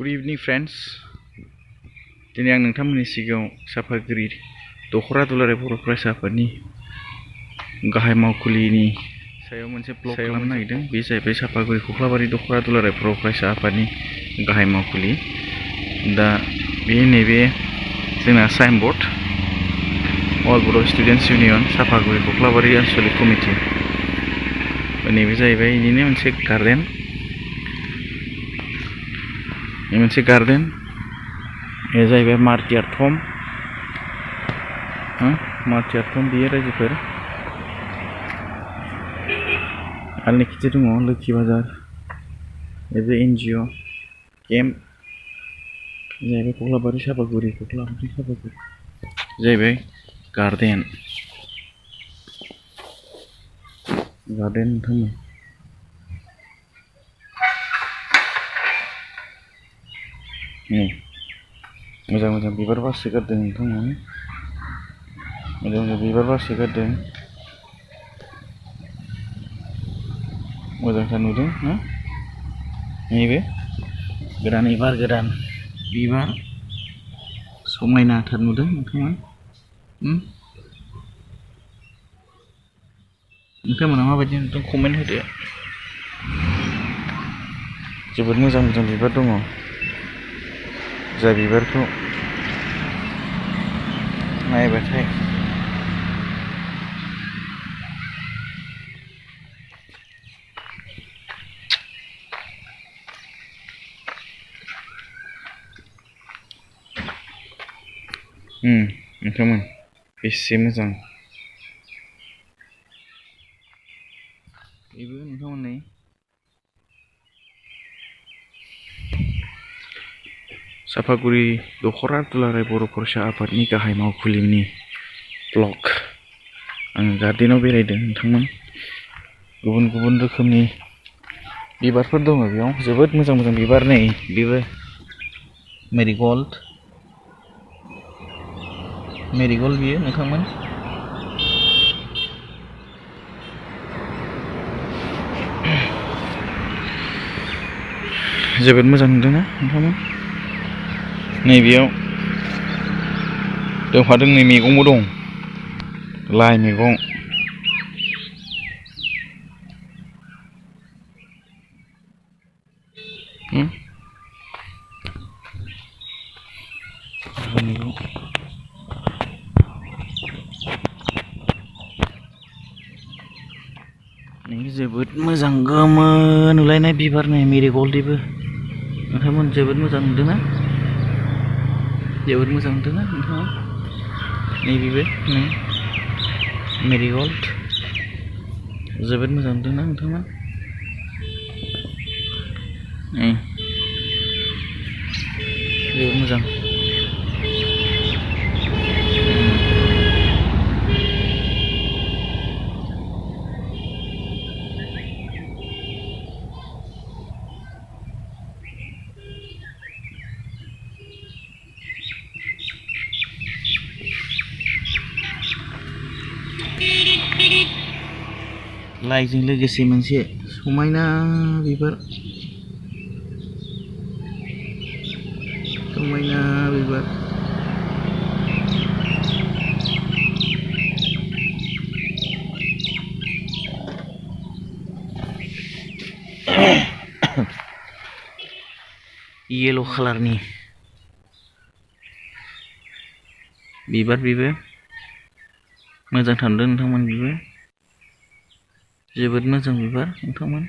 Good evening friends. दिनै आं नोंथांमोननि सिगाङाव साफागुरि दख'रा दुलाराय बर' फरायसा आफादनि गाहाय मावखुलिनि सायाव मोनसे ब्लग खालामनो नागिरदों। बे जाहैबाय साफागुरि कख्लाबारि दख'रा दुलाराय बर' फरायसा आफादनि गाहाय मावखुलि। दा बे नैबे जोंना साइन बर्ड अल बर' स्टुडेन्टस इउनियन साफागुरि कख्लाबारि आनसलिक कमिटि। नैबे जाहैबाय बिदिनो मोनसे गार्डेन बे जाहैबाय मार्टियार थम बियो रायजोफोर आरो नेक्स्ट दङ लोखि बाजार बेबो NGO केम्प जाहैबाय कख्लाबारि साफागुरि जाहैबाय गार्डेन नोंथांमोन मोजां बिबार बारसोगारदों नोंथांमोन मोजां बिबार बारसोगारदों मोजांथार नुदों ना नैबे गोदानै गोदान बिबार समायनाथार नुदों नोंथांमोना माबायदि नुदों कमेन्ट होदो। जोबोद मोजां बिबार दङ जाय बिबारखौ नायबाथाय नोंथांमोन बेसे मोजां बेबो नोंथांमोननि साफागुरि दख'रा दुलाराय बर' फरायसा आफादनि गाहाय मावखुलिनि ब्लग। आं गार्डेनाव बेरायदों नोंथांमोन गुबुन रोखोमनि बिबारफोर दङ बेयाव जोबोद मोजां बिबार नै बेबो मेरिगल्ड बियो नोंथांमोन जोबोद मोजां नुदोंना नोंथांमोन नैबेयाव दोंफादों नै मैगंबो दं लाइ मैगं जोबोद मोजां गोमो नुलायनाय बिबार नै मेरिगल्डनिबो नोंथांमोन जोबोद मोजां नुदोंना नोंथाङा नैबेबो नै मेरिगल्ड जोबोद मोजां नुदोंना नोंथांमोन जोबोद मोजां लाइजों लोगोसे मोनसे समायना बिबार येलो कालारनि बिबार बेबो मोजांथार नुदों नोंथांमोन बेबो जोबोद मोजां बिबार नोंथांमोन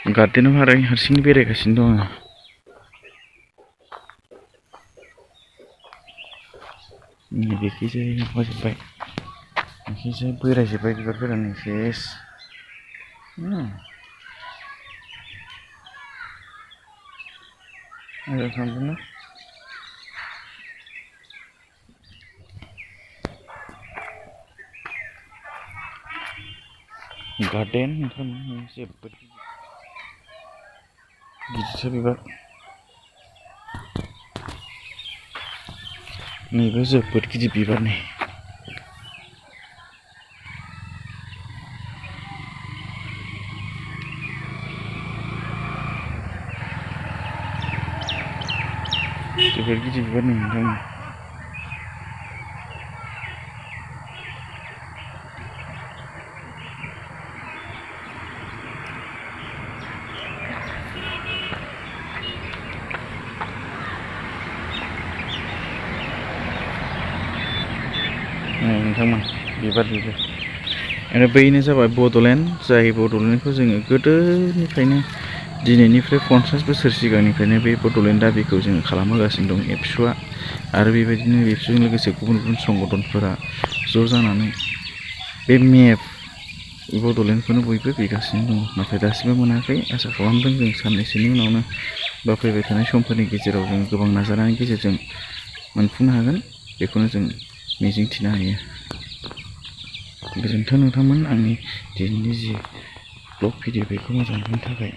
गार्डेनाव हारसिं बेरायगासिनो दं आङो बेखैजाय माबाजोब्बाय बेखैजाय बोरायजोब्बाय बिबारफोरानो सेस मोजां थांदोंना गार्डेन नोंथांमोननि जोबोद गिदिरथार बिबार नैबे जोबोद गिदिर बिबार नै जोबोद गिदिर बिबार नै नोंथां नोंथांमोन बिबार आरो बैनो जाबाय बड'लेण्ड जाय बड'लेण्डखौ जोङो गोदोनिफ्रायनो दिनैनिफ्राय 50 बोसोर सिगांनिफ्रायनो बे बड'लेण्ड दाबिखौ जोङो खालामहोगासिनो दं एबसुआ आरो बेबायदिनो एबसुजों लोगोसे गुबुन गुबुन संगठनफोरा ज' जानानै बे मेप बड'लेण्डखौनो बयबो बिगासिनो दङ नाथाय दासिमबो मोनाखै आसा खालामदों जों साननैसोनि उनावनो बा फैबाय थानाय समफोरनि गेजेराव जों गोबां नाजानायनि गेजेरजों मोनफुंनो हागोन बेखौनो जों मिजिंथिनो हायो गोजोन्थों नोंथांमोन आंनि दिनैनि जि ब्लग भिडिअ बेखौ मोजां मोननायनि थाखाय